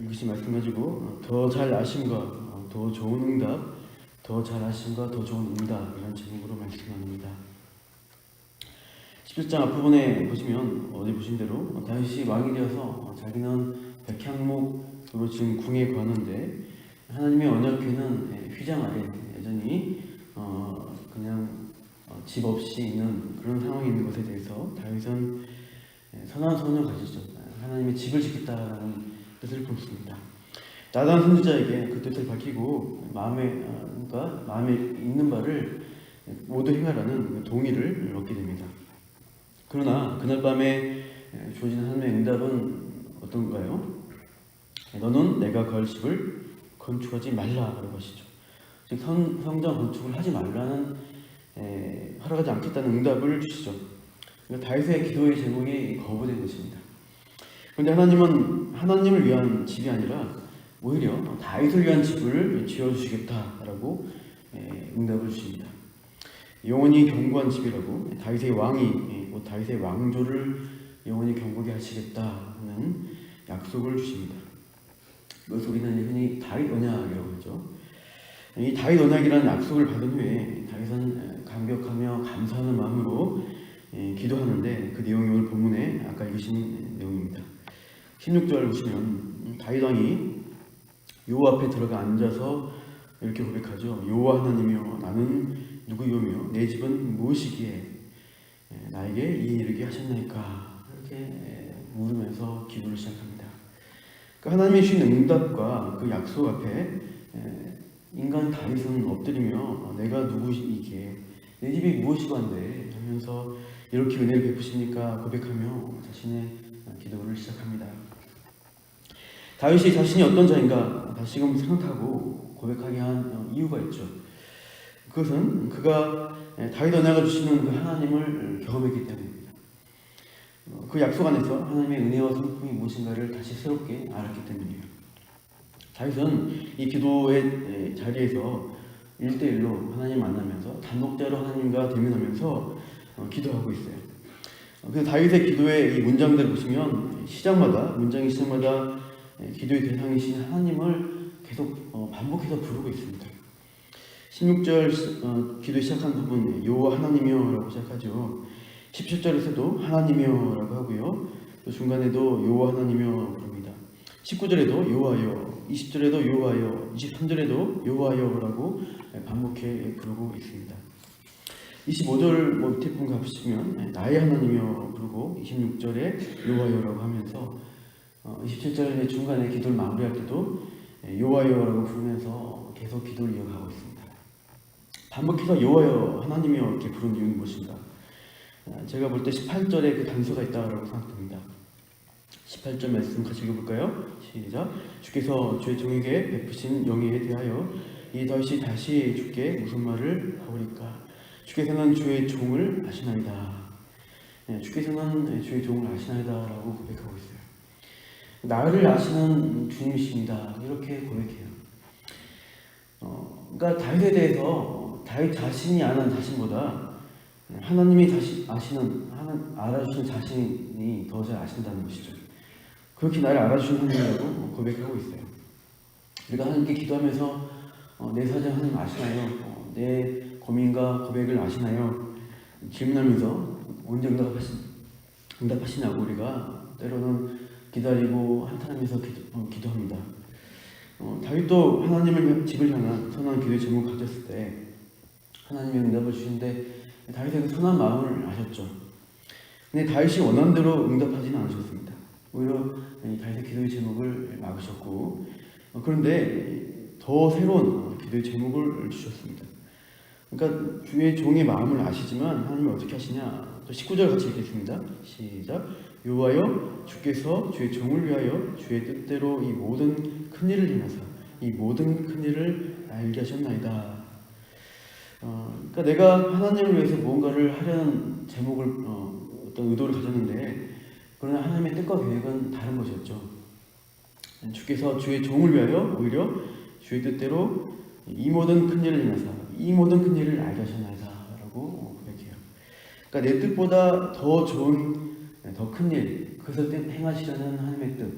읽으신 말씀 가지고 더 잘 아심과 더 좋은 응답, 더 잘 아심과 더 좋은 응답, 이런 제목으로 말씀 나눕니다. 17장 앞부분에 보시면 어디 보신 대로 다윗이 왕이 되어서 자기는 백향목으로 지금 궁에 거하는데 하나님의 언약궤는 휘장 아래 여전히 그냥 집 없이 있는 그런 상황이 있는 것에 대해서 다윗은 선한 소원을 가지죠. 하나님의 집을 짓겠다라는 뜻을 품습니다. 나단 선지자에게 그 뜻을 밝히고 마음에 있는 바를 모두 행하라는 동의를 얻게 됩니다. 그러나 그날 밤에 주어진 하나님의 응답은 어떤가요? 너는 내가 거할 집을 건축하지 말라라는 것이죠. 즉 성전 건축을 하지 말라는 허락하지 않겠다는 응답을 주시죠. 그러니까 다윗의 기도의 제목이 거부된 것입니다. 그런데 하나님은 하나님을 위한 집이 아니라 오히려 다윗을 위한 집을 지어주시겠다라고 응답을 주십니다. 영원히 견고한 집이라고 다윗의 왕이 다윗의 왕조를 영원히 견고하게 하시겠다는 약속을 주십니다. 그것을 우리는 흔히 다윗 언약이라고 하죠. 이 다윗 언약이라는 약속을 받은 후에 다윗은 감격하며 감사하는 마음으로 기도하는데 그 내용이 오늘 본문에 아까 읽으신 내용입니다. 16절 보시면 다윗 왕이 여호와 앞에 들어가 앉아서 이렇게 고백하죠. 여호와 하나님이여 나는 누구이오며 내 집은 무엇이기에 나에게 이 이르게 하셨나이까, 이렇게 물으면서 기도를 시작합니다. 그 하나님의 주신 응답과 그 약속 앞에 인간 다윗은 엎드리며 내가 누구이기에 내 집이 무엇이건데 하면서 이렇게 은혜를 베푸십니까 고백하며 자신의 기도를 시작합니다. 다윗이 자신이 어떤 자인가 다시금 생각하고 고백하게 한 이유가 있죠. 그것은 그가 다윗 언약을 주시는 그 하나님을 경험했기 때문입니다. 그 약속 안에서 하나님의 은혜와 성품이 무엇인가를 다시 새롭게 알았기 때문이에요. 다윗은 이 기도의 자리에서 1대1로 하나님 만나면서 단독자로 하나님과 대면하면서 기도하고 있어요. 그래서 다윗의 기도의 이 문장들을 보시면 문장의 시작마다 기도의 대상이신 하나님을 계속 반복해서 부르고 있습니다. 16절 기도 시작한 부분 여호와 하나님이여 라고 시작하죠. 17절에서도 하나님이여 라고 하고요. 또 중간에도 여호와 하나님이여 부릅니다. 19절에도 여호와여, 20절에도 여호와여, 23절에도 여호와여 라고 반복해 부르고 있습니다. 25절 밑에 부분 가보시면 나의 하나님이여 부르고 26절에 여호와여 라고 하면서 27절 중간에 기도를 마무리할 때도 여호와여 라고 부르면서 계속 기도를 이어가고 있습니다. 반복해서 여호와여 하나님이여 이렇게 부르는 이유는 무엇인가? 제가 볼 때 18절에 그 단서가 있다고 생각됩니다. 18절 말씀 같이 읽어볼까요? 시작. 주께서 주의 종에게 베푸신 영예에 대하여 이 다윗이 다시 주께 무슨 말을 하오리까? 주께서는 주의 종을 아시나이다. 주께서는 주의 종을 아시나이다 라고 고백하고 있어요. 나를 아시는 주님이십니다. 이렇게 고백해요. 그러니까 다윗에 대해서 다윗 자신이 아는 자신보다 하나님이 알아주시는 자신이 더 잘 아신다는 것이죠. 그렇게 나를 알아주시는 하나님이라고 고백하고 있어요. 우리가 하나님께 기도하면서 내 사정 하나님 아시나요? 내 고민과 고백을 아시나요? 질문하면서 언제 응답하시냐고 우리가 때로는 기다리고 한탄하면서 기도합니다. 다윗도 하나님을 집을 향한 선한 기도의 제목을 가졌을 때 하나님의 응답을 주시는데 다윗의 그 선한 마음을 아셨죠. 근데 다윗이 원하는 대로 응답하지는 않으셨습니다. 오히려 다윗의 기도의 제목을 막으셨고 그런데 더 새로운 기도의 제목을 주셨습니다. 그러니까 주의 종의 마음을 아시지만 하나님이 어떻게 하시냐. 또 19절 같이 읽겠습니다. 시작. 여호와여 주께서 주의 종을 위하여 주의 뜻대로 이 모든 큰 일을 행하사 이 모든 큰 일을 알게 하셨나이다. 그러니까 내가 하나님을 위해서 무언가를 하려는 제목을 어떤 의도를 가졌는데 그러나 하나님의 뜻과 계획은 다른 것이었죠. 주께서 주의 종을 위하여 오히려 주의 뜻대로 이 모든 큰 일을 행하사 이 모든 큰 일을 알게 하셨나이다 라고 고백해요. 그러니까 내 뜻보다 더 좋은 더 큰 일, 그것을 행하시려는 하나님의 뜻.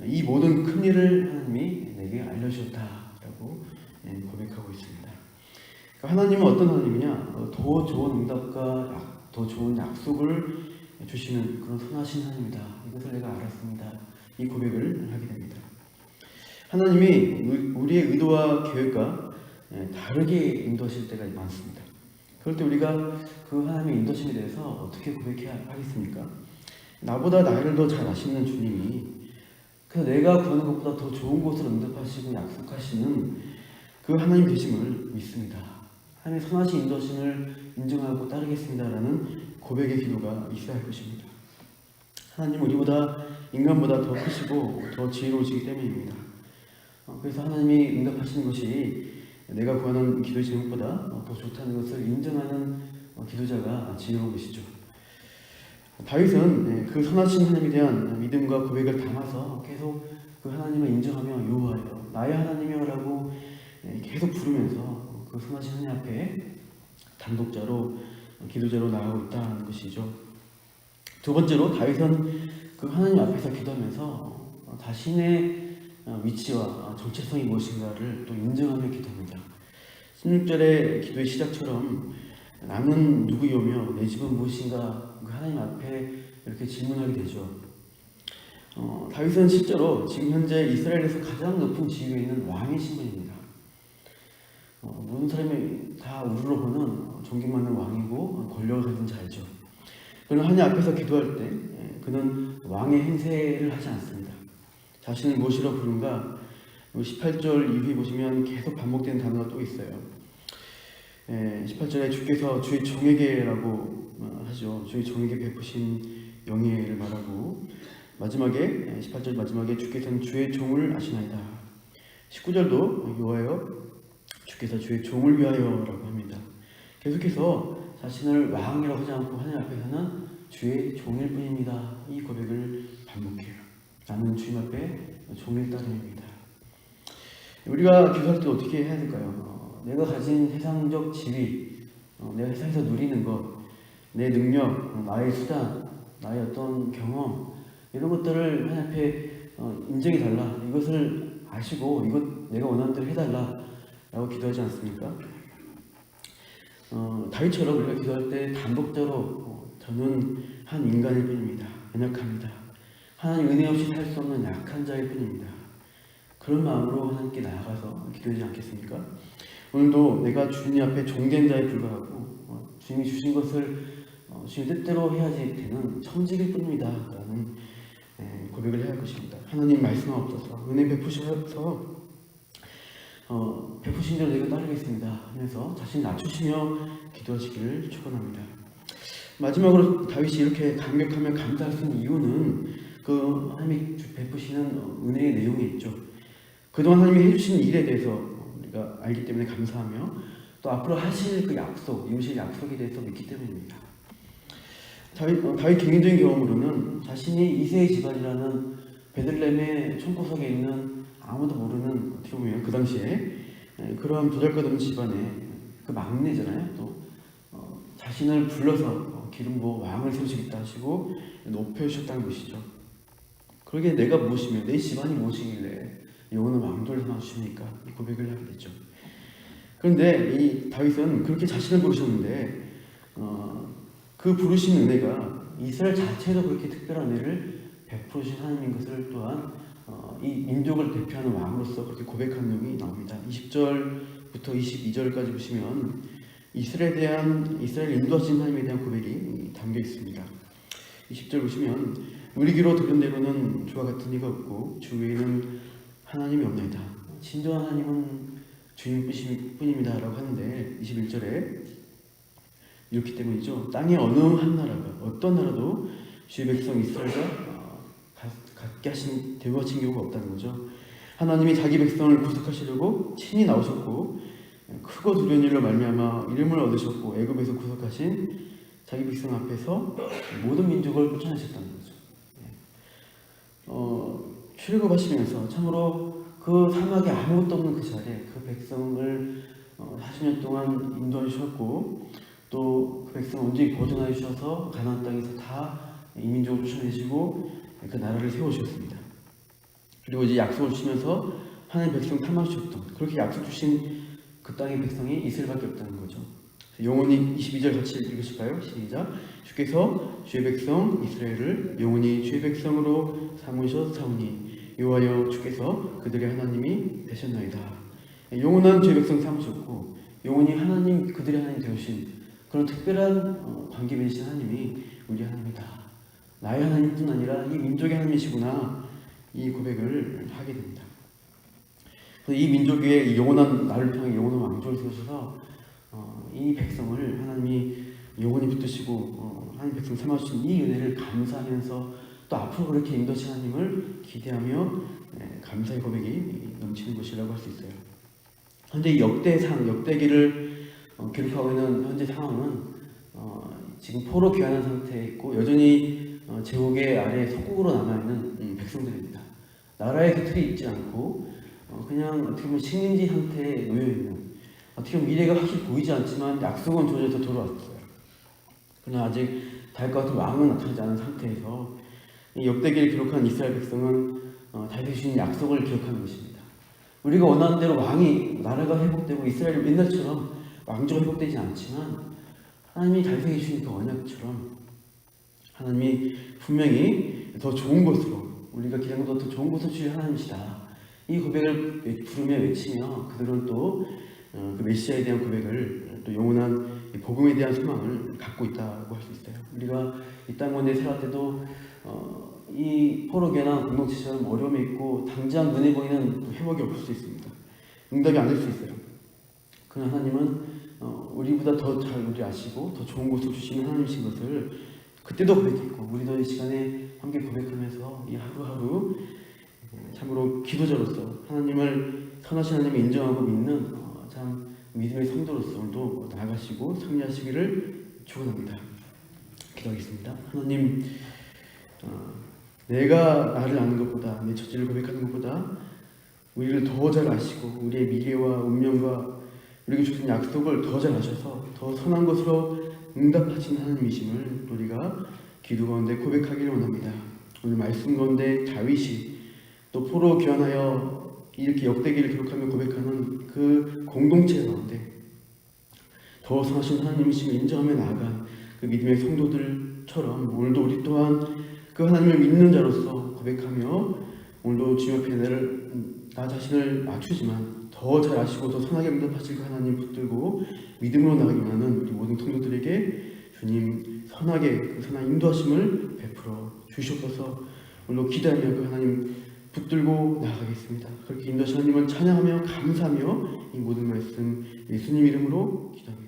이 모든 큰 일을 하나님이 내게 알려주셨다라고 고백하고 있습니다. 그러니까 하나님은 어떤 하나님이냐? 더 좋은 응답과 더 좋은 약속을 주시는 그런 선하신 하나님이다. 이것을 내가 알았습니다. 이 고백을 하게 됩니다. 하나님이 우리의 의도와 계획과 다르게 인도하실 때가 많습니다. 그럴 때 우리가 그 하나님의 인도심에 대해서 어떻게 고백해야 하겠습니까? 나보다 나를 더 잘 아시는 주님이 그래서 내가 구하는 것보다 더 좋은 것을 응답하시고 약속하시는 그 하나님 되심을 믿습니다. 하나님의 선하신 인도심을 인정하고 따르겠습니다라는 고백의 기도가 있어야 할 것입니다. 하나님은 우리보다 인간보다 더 크시고 더 지혜로우시기 때문입니다. 그래서 하나님이 응답하시는 것이 내가 구하는 기도의 제목보다 더 좋다는 것을 인정하는 기도자가 지혜로운 것이죠. 다윗은 그 선하신 하나님에 대한 믿음과 고백을 담아서 계속 그 하나님을 인정하며 요하여 나의 하나님이여라고 계속 부르면서 그 선하신 하나님 앞에 단독자로 기도자로 나아가고 있다는 것이죠. 두 번째로 다윗은 그 하나님 앞에서 기도하면서 자신의 위치와 정체성이 무엇인가를 또 인정하며 기도합니다. 16절의 기도의 시작처럼 나는 누구이오며 내 집은 무엇인가 그 하나님 앞에 이렇게 질문하게 되죠. 다윗은 실제로 지금 현재 이스라엘에서 가장 높은 지위에 있는 왕의 신분입니다. 모든 사람이 다 우르르 보는 존경받는 왕이고 권력을 가진 자이죠. 그러나 하나님 앞에서 기도할 때 그는 왕의 행세를 하지 않습니다. 자신을 무엇이라고 부른가? 18절 이후에 보시면 계속 반복되는 단어가 또 있어요. 18절에 주께서 주의 종에게라고 하죠. 주의 종에게 베푸신 영예를 말하고 마지막에 18절 마지막에 주께서는 주의 종을 아시나이다. 19절도 요하여 주께서 주의 종을 위하여라고 합니다. 계속해서 자신을 왕이라고 하지 않고 하나님 앞에서는 주의 종일 뿐입니다. 이 고백을 반복해요. 나는 주님 앞에 종일 따름입니다. 우리가 기도할 때 어떻게 해야 될까요? 내가 가진 세상적 지위, 내가 세상에서 누리는 것, 내 능력, 나의 수단, 나의 어떤 경험 이런 것들을 하나님 앞에 인정해달라. 이것을 아시고 이것 내가 원하는 대로 해달라 라고 기도하지 않습니까? 다윗처럼 우리가 기도할 때 단독자로 저는 한 인간일 뿐입니다. 연약합니다. 하나님 은혜 없이 살 수 없는 약한 자일 뿐입니다. 그런 마음으로 하나님께 나아가서 기도하지 않겠습니까? 오늘도 내가 주님 앞에 종된 자에 불과하고 주님이 주신 것을 주님 뜻대로 해야지 되는 천직일 뿐입니다. 라는 고백을 해야 할 것입니다. 하나님 말씀하옵소서 은혜 베푸셔서 베푸신 대로 내가 따르겠습니다 하면서 자신 낮추시며 기도하시기를 축원합니다. 마지막으로 다윗이 이렇게 감격하며 감사할 수 있는 이유는 그 하나님이 베푸시는 은혜의 내용이 있죠. 그동안 하나님이 해주신 일에 대해서 우리가 알기 때문에 감사하며 또 앞으로 하실 그 약속, 이루실 약속에 대해서 믿기 때문입니다. 다윗 개인적인 경험으로는 자신이 이새의 집안이라는 베들레헴의 총구석에 있는 아무도 모르는 어떻게 보면 그 당시에 그러한 보잘것없는 집안의 그 막내잖아요. 또 자신을 불러서 기름 부어 왕을 세우시겠다 하시고 높여주셨다는 것이죠. 그러게 내가 무엇이며 내 집안이 무엇이길래 영원한 왕조를 하나 주십니까? 이 고백을 하게 되죠. 그런데 이 다윗은 그렇게 자신을 부르셨는데 그 부르신 은혜가 이스라엘 자체도 그렇게 특별한 은혜를 베푸신 하나님인 것을 또한 이 민족을 대표하는 왕으로서 그렇게 고백한 내용이 나옵니다. 20절부터 22절까지 보시면 이스라엘 인도하신 하나님에 대한 고백이 담겨 있습니다. 20절 보시면 우리 귀로 들은 대로는 주와 같은 이가 없고 주 외에는 하나님이 없나이다. 진정한 하나님은 주님 뿐입니다 라고 하는데 21절에 이렇기 때문이죠. 땅의 어느 한 나라가 어떤 나라도 주의 백성 이스라엘과 같게 하신 대우하신 경우가 없다는 거죠. 하나님이 자기 백성을 구속하시려고 친히 나오셨고 크고 두려운 일로 말미암아 이름을 얻으셨고 애굽에서 구속하신 자기 백성 앞에서 모든 민족을 쫓아내셨다는 거죠. 출애굽하시면서 참으로 그 사막에 아무것도 없는 그 자리에 그 백성을 40년 동안 인도해 주셨고 또 그 백성을 온전히 보존하여 주셔서 가나안 땅에서 다 이민족을 쫓아내시고 그 나라를 세워주셨습니다. 그리고 이제 약속을 주시면서 하나님 백성 탐하셨던, 그렇게 약속 주신 그 땅의 백성이 이스라엘밖에 없다는 거죠. 영원히 22절 같이 읽으실까요? 시작. 주께서 주의 백성 이스라엘을 영원히 주의 백성으로 삼으셨사오니 여호와여 주께서 그들의 하나님이 되셨나이다. 영원한 주의 백성 삼으셨고 영원히 하나님, 그들의 하나님 되신 그런 특별한 관계 맺으신 하나님이 우리 하나님이다. 나의 하나님뿐 아니라 이 민족의 하나님이시구나, 이 고백을 하게 됩니다. 이 민족 위에 이 영원한, 나를 향해 영원한 왕조를 세우셔서 이 백성을 하나님이 영원히 붙드시고 하나님 백성 삼아주신 이 은혜를 감사하면서 또 앞으로 그렇게 인도하신 하나님을 기대하며 감사의 고백이 넘치는 것이라고 할 수 있어요. 현재 이 역대기를 기록하고 있는 현재 상황은 지금 포로 귀환한 상태에 있고 여전히 제국의 아래 속국으로 남아있는 백성들입니다. 나라의 깃털이 있지 않고 그냥 어떻게 보면 식민지 상태에 놓여있는, 어떻게 보면 미래가 확실히 보이지 않지만 약속은 주어져서 돌아왔어요. 그러나 아직 다윗과 같은 왕은 나타나지 않은 상태에서 이 역대기를 기록한 이스라엘 백성은 다윗이 주신 약속을 기억하는 것입니다. 우리가 원하는 대로 나라가 회복되고 이스라엘 옛날처럼 왕조가 회복되지 않지만 하나님이 다윗에게 주신 그 언약처럼 하나님이 분명히 더 좋은 것으로, 우리가 기대한 것보다 더 좋은 것을 주실 하나님이시다. 이 고백을 부르며 외치며 그들은 또 그 메시아에 대한 고백을, 또 영원한 복음에 대한 소망을 갖고 있다고 할 수 있어요. 우리가 이 땅 가운데 살아갈 때도 이 포로교나 공동체처럼 어려움이 있고 당장 눈에 보이는 회복이 없을 수 있습니다. 응답이 안 될 수 있어요. 그러나 하나님은 우리보다 더 잘 우리 아시고 더 좋은 곳을 주시는 하나님이신 것을 그때도 고백했고, 우리도 이 시간에 함께 고백하면서 이 하루하루 참으로 기도자로서 하나님을, 선하신 하나님을 인정하고 믿는 참 믿음의 성도로서 오늘도 나아가시고 승리하시기를 축원합니다. 기도하겠습니다. 하나님, 내가 나를 아는 것보다, 내 처지를 고백하는 것보다 우리를 더 잘 아시고 우리의 미래와 운명과 우리에게 주신 약속을 더 잘 아셔서 더 선한 것으로 응답하신 하나님이심을 우리가 기도 가운데 고백하기를 원합니다. 오늘 말씀 가운데 다윗이 또 포로 귀환하여 이렇게 역대기를 기록하며 고백하는 그 공동체 가운데 더 선하신 하나님이심을 인정하며 나아간 그 믿음의 성도들처럼 오늘도 우리 또한 그 하나님을 믿는 자로서 고백하며 오늘도 주님 앞에 나 자신을 맞추지만 더 잘 아시고 더 선하게 응답하실 그 하나님 붙들고 믿음으로 나가기 원하는 우리 모든 성도들에게 주님 선하게 그 선한 인도하심을 베풀어 주시옵소서. 오늘도 기도하며 그 하나님 붙들고 나아가겠습니다. 그렇게 인도하신 하나님을 찬양하며 감사하며 이 모든 말씀 예수님 이름으로 기도합니다.